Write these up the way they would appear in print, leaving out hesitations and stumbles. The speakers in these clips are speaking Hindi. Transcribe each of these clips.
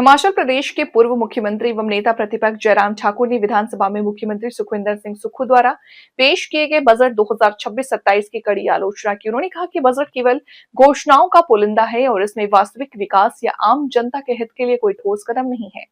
हिमाचल प्रदेश के पूर्व मुख्यमंत्री एवं नेता प्रतिपक्ष जयराम ठाकुर ने विधानसभा में मुख्यमंत्री सुखविंदर सिंह सुक्खू द्वारा पेश किए गए बजट 2026-27 की कड़ी आलोचना की। उन्होंने कहा कि बजट केवल घोषणाओं का पुलिंदा है और इसमें वास्तविक विकास या आम जनता के हित के लिए कोई ठोस कदम नहीं है।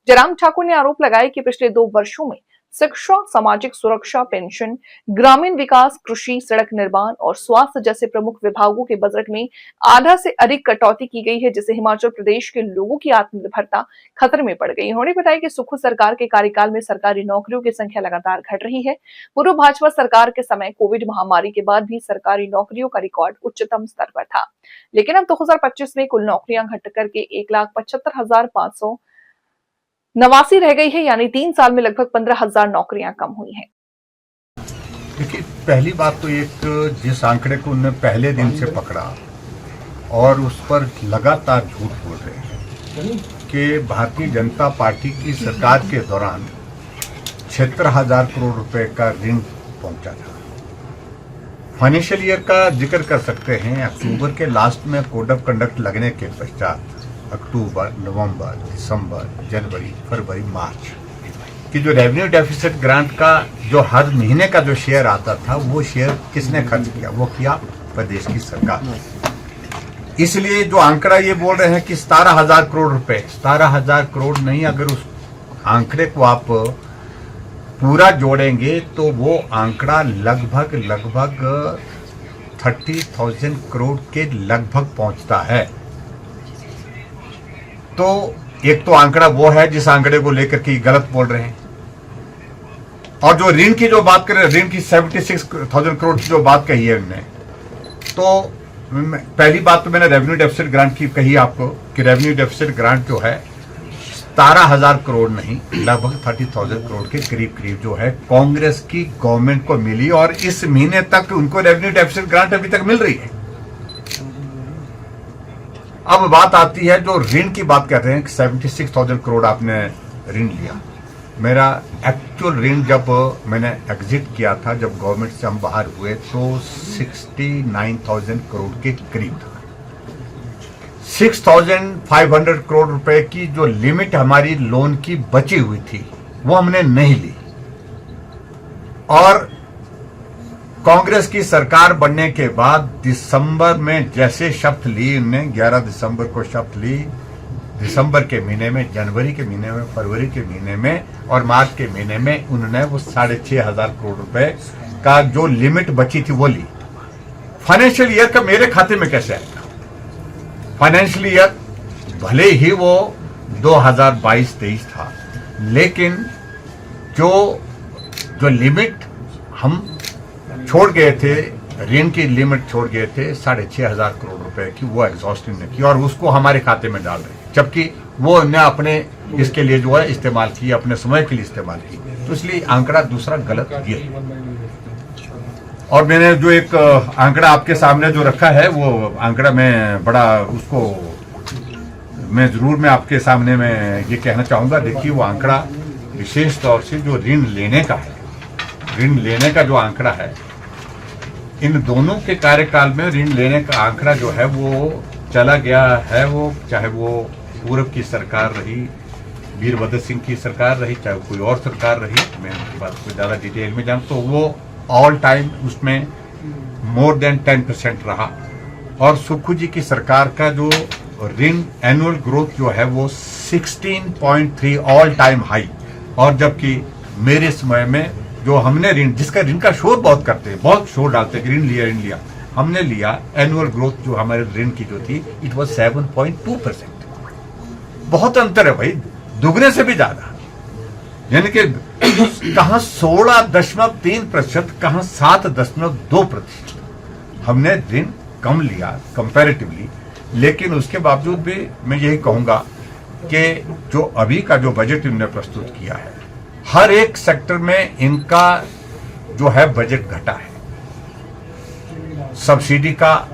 जयराम ठाकुर ने आरोप लगाया कि पिछले 2 वर्षों में शिक्षा, सामाजिक सुरक्षा, पेंशन, ग्रामीण विकास, कृषि, सड़क निर्माण और स्वास्थ्य जैसे प्रमुख विभागों के बजट में आधा से अधिक कटौती की गई है, जिससे हिमाचल प्रदेश के लोगों की आत्मनिर्भरता खतरे में पड़ गई। उन्होंने बताया कि सुक्खू सरकार के कार्यकाल में सरकारी नौकरियों की संख्या लगातार घट रही है। पूर्व भाजपा सरकार के समय कोविड महामारी के बाद भी सरकारी नौकरियों का रिकॉर्ड उच्चतम स्तर पर था, लेकिन अब 2025 में कुल नौकरियां घट करके 1,75,589 रह गई है, यानी 3 साल में लगभग 15,000 नौकरियां कम हुई हैं। देखिए, पहली बात तो एक जिस आंकड़े को उन्होंने पहले दिन से पकड़ा और उस पर लगातार झूठ बोल रहे हैं कि भारतीय जनता पार्टी की सरकार के दौरान 76,000 करोड़ रुपए का ऋण पहुंचा था। फाइनेंशियल ईयर का जिक्र कर सकते हैं। अक्टूबर के लास्ट में कोड ऑफ कंडक्ट लगने के पश्चात अक्टूबर, नवंबर, दिसंबर, जनवरी, फरवरी, मार्च की जो रेवेन्यू डेफिसिट ग्रांट का जो हर महीने का जो शेयर आता था, वो शेयर किसने खर्च किया? वो किया प्रदेश की सरकार। इसलिए जो आंकड़ा ये बोल रहे हैं कि 17,000 करोड़ रुपए, 17,000 करोड़ नहीं, अगर उस आंकड़े को आप पूरा जोड़ेंगे तो वो आंकड़ा लगभग 30,000 करोड़ के लगभग पहुंचता है। तो एक तो आंकड़ा वो है जिस आंकड़े को लेकर के गलत बोल रहे हैं, और जो ऋण की जो बात कर रहे हैं, ऋण की 76,000 करोड़ की जो बात कही है उन्होंने, तो पहली बात तो मैंने रेवेन्यू डेफिसिट ग्रांट की कही आपको कि रेवेन्यू डेफिसिट ग्रांट जो है 17,000 करोड़ नहीं, लगभग 30,000 करोड़ के करीब करीब जो है कांग्रेस की गवर्नमेंट को मिली, और इस महीने तक उनको रेवेन्यू डेफिसिट ग्रांट अभी तक मिल रही है। अब बात आती है जो ऋण की बात कर रहे हैं कि 76,000 करोड़ आपने ऋण लिया। मेरा एक्चुअल ऋण जब मैंने एग्जिट किया था, जब गवर्नमेंट से हम बाहर हुए, तो 69,000 करोड़ के करीब था। 6,500 करोड़ रुपए की जो लिमिट हमारी लोन की बची हुई थी, वो हमने नहीं ली। और कांग्रेस की सरकार बनने के बाद दिसंबर में जैसे शपथ ली उन्होंने, 11 दिसंबर को शपथ ली, दिसंबर के महीने में, जनवरी के महीने में, फरवरी के महीने में और मार्च के महीने में उन्होंने वो 6,500 करोड़ रुपए का जो लिमिट बची थी वो ली। फाइनेंशियल ईयर का मेरे खाते में कैसे आएगा? फाइनेंशियल ईयर भले ही वो 2022-23 था, लेकिन जो लिमिट हम छोड़ गए थे, ऋण की लिमिट छोड़ गए थे 6,500 करोड़ रुपए की, वो एग्जॉस्ट ने की और उसको हमारे खाते में डाल रहे, जबकि वो ने अपने इसके लिए जो है इस्तेमाल की, अपने समय के लिए इस्तेमाल की। तो इसलिए आंकड़ा दूसरा गलत ये। और मैंने जो एक आंकड़ा आपके सामने जो रखा है, वो आंकड़ा मैं बड़ा उसको मैं जरूर आपके सामने में ये कहना चाहूंगा। देखिए, वो आंकड़ा विशेष तौर से जो ऋण लेने का है, ऋण लेने का जो आंकड़ा है, इन दोनों के कार्यकाल में ऋण लेने का आंकड़ा जो है वो चला गया है। वो चाहे वो पूर्व की सरकार रही, वीरभद्र सिंह की सरकार रही, चाहे कोई और सरकार रही, मैं उनकी बात को ज़्यादा डिटेल में जानता हूँ, वो ऑल टाइम उसमें मोर देन 10% रहा। और सुक्खू जी की सरकार का जो ऋण एनुअल ग्रोथ जो है वो 16.3 ऑल टाइम हाई। और जबकि मेरे समय में जो हमने ऋण, जिसका ऋण का शोर बहुत करते हैं, बहुत शोर डालते हैं, ऋण लिया, हमने लिया एनुअल ग्रोथ जो हमारे ऋण की जो थी, इट वाज 7.2%। बहुत अंतर है भाई, दुगने से भी ज्यादा। यानी कि कहां 16.3%, कहां 7.2% हमने ऋण कम लिया कंपैरेटिवली। लेकिन उसके बावजूद भी मैं यही कहूंगा कि जो अभी का जो बजट इन्होंने प्रस्तुत किया है, हर एक सेक्टर में इनका जो है बजट घटा है। सब्सिडी का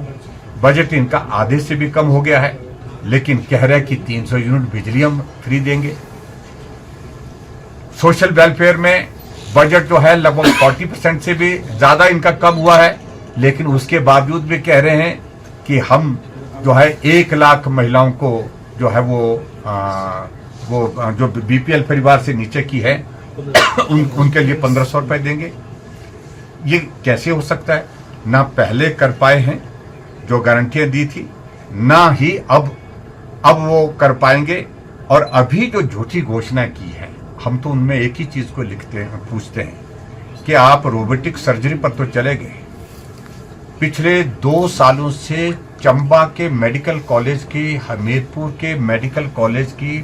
बजट इनका आधे से भी कम हो गया है, लेकिन कह रहे हैं कि 300 यूनिट बिजली हम फ्री देंगे। सोशल वेलफेयर में बजट जो है लगभग 40% से भी ज्यादा इनका कम हुआ है, लेकिन उसके बावजूद भी कह रहे हैं कि हम जो है 1 लाख महिलाओं को जो है वो वो जो बीपीएल परिवार से नीचे की है उनके लिए 1500 रुपए देंगे। ये कैसे हो सकता है? ना पहले कर पाए हैं जो गारंटियां दी थी, ना ही अब वो कर पाएंगे। और अभी जो झूठी घोषणा की है, हम तो उनमें एक ही चीज को पूछते हैं कि आप रोबोटिक सर्जरी पर तो चले गए। पिछले 2 सालों से चंबा के मेडिकल कॉलेज की, हमीरपुर के मेडिकल कॉलेज की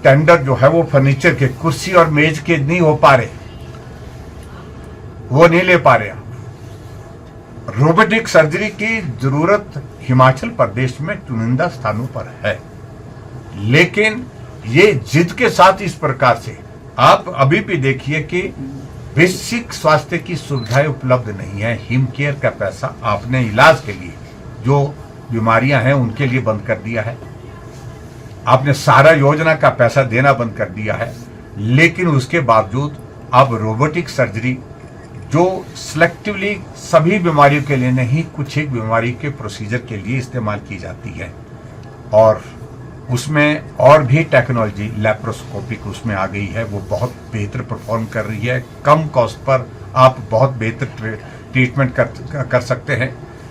टेंडर जो है वो फर्नीचर के, कुर्सी और मेज के नहीं हो पा रहे, वो नहीं ले पा रहे। रोबोटिक सर्जरी की जरूरत हिमाचल प्रदेश में चुनिंदा स्थानों पर है, लेकिन ये जिद के साथ इस प्रकार से आप अभी भी देखिए कि बेसिक स्वास्थ्य की सुविधाएं उपलब्ध नहीं है। हिम केयर का पैसा आपने इलाज के लिए, जो बीमारियां हैं उनके लिए बंद कर दिया है। आपने सारा योजना का पैसा देना बंद कर दिया है, लेकिन उसके बावजूद अब रोबोटिक सर्जरी जो सिलेक्टिवली सभी बीमारियों के लिए नहीं, कुछ एक बीमारी के प्रोसीजर के लिए इस्तेमाल की जाती है, और उसमें और भी टेक्नोलॉजी लैप्रोस्कोपिक उसमें आ गई है, वो बहुत बेहतर परफॉर्म कर रही है। कम कॉस्ट पर आप बहुत बेहतर ट्रीटमेंट कर सकते हैं।